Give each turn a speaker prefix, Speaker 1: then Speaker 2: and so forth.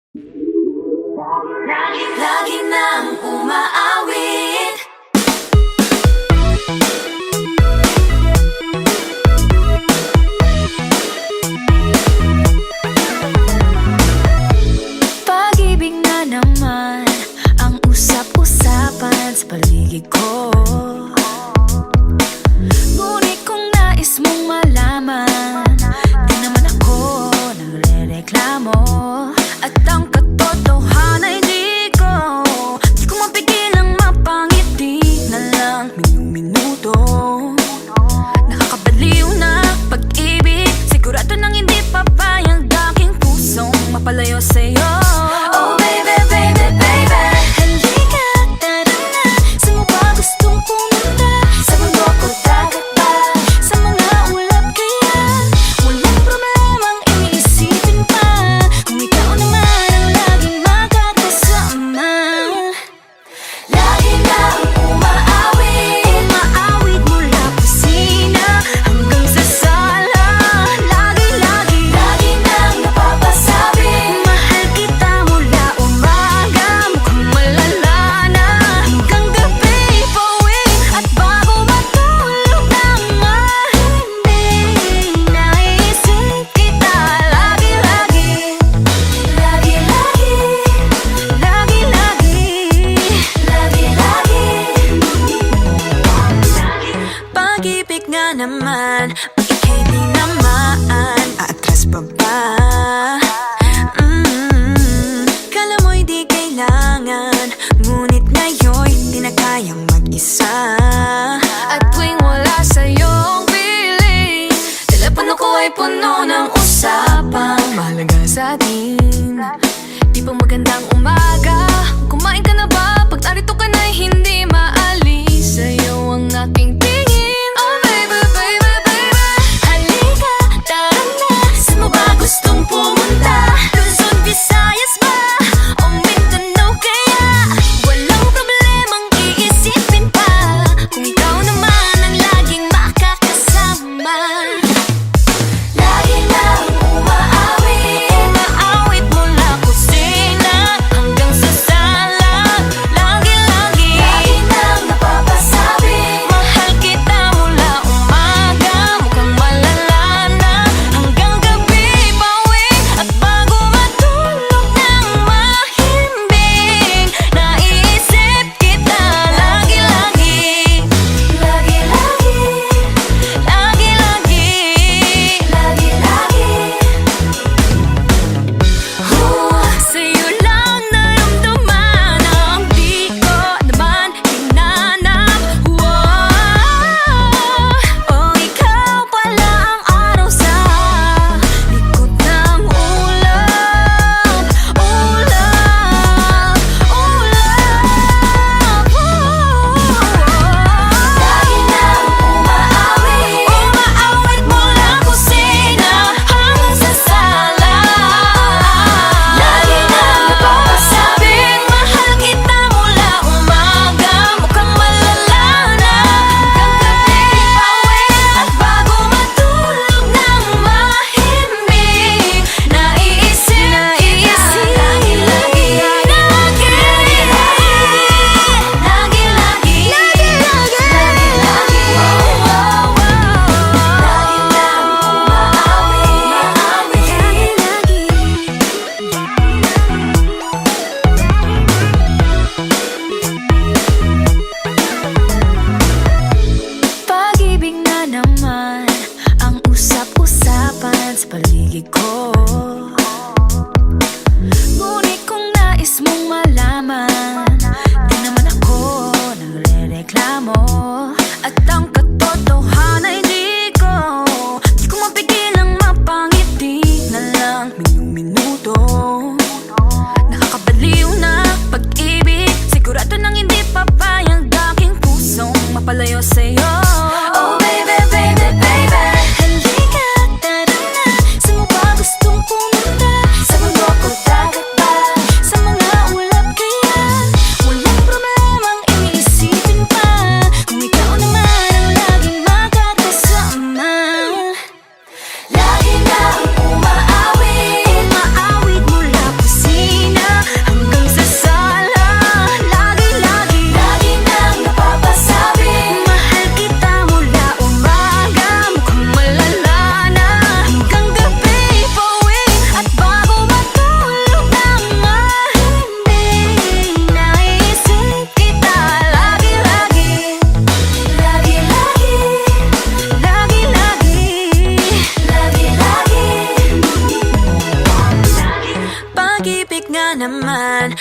Speaker 1: Lagi nang umaawit. Pag-ibig na naman ang usap-usapan sa paligid ko. Ngunit kung nais mong malaman, di naman ako nagre-reklamo. At ang katotohanan ay di ko mapigilang mapangiti na lang minu-minuto. Nakakabaliw na pag-ibig, sigurado nang hindi papayag aking pusong mapalayo sa'yo. Oh baby, baby, baby, halika, tara na. Saan mo ba gustong pumunta? Sa bundok o dagat ba? Sa mga ulap kaya? Walang problemang iisipin pa, kung ikaw naman ang laging makakasama. Lagi nang umaawit, umaawit mula kusina hanggang sa sala. Lagi nang napapasabi, mahal kita mula umaga, mukhang malala na hanggang gabi. Pauwi at bago matulog nang mahimbing, naisip kita lagi-lagi. Pag-ibig nga naman, pag ika'y di naman aatras pa ba? Kala mo'y di kailangan, ngunit ngayon'y di na kayang mag-isa. At tuwing wala sa'yong piling, telepono ko ay puno ng usapang mahalaga sa atin. Di ba magandang umaga? Kumain ka na ba? Pag narito ka na'y hindi maalis sa'yo ang aking tingin. Oh baby, baby, baby, halika, tara na. Saan mo ba gustong pumunta? Luzon, Visayas ba? O Mindanao kaya? Walang problemang iisipin pa, kung ikaw naman ang laging makakasama. Lagi nang umaawit, umaawit mula kusina hanggang sa sala. Lagi nang napapasabi, mahal kita mula umaga, mukhang malala na hanggang gabi. Pauwi at bago matulog nang mahimbing, naisip kita lagi-lagi. Sa'yo lang naramdaman ang di ko naman hinanap. Oh, ikaw pala ang araw sa likod ng ulap. Lagi nang umaawit, umaawit mula kusina hanggang sa sala. Lagi nang napapasabing, mahal kita mula umaga, mukhang malala na hanggang gabi. Pauwi at bago matulog nang mahimbing, naisip kita lagi-lagi. Pag-ibig na naman ang usap-usapan sa paligid ko. Ngunit kung nais mong malaman, di naman ako nagre-reklamo. At ang katotohanan ay di ko mapigilang mapangiti na lang minu-minuto. Nakakabaliw na pag-ibig, sigurado nang hindi papayag aking pusong mapalayo sa'yo. Oh baby, baby, baby, halika, tara na. Saan mo ba gustong pumunta? Sa bundok o dagat ba? Sa mga ulap kaya? Walang problemang iisipin pa, kung ikaw naman ang laging makakasama. Lagi nang umaawit, umaawit mula naman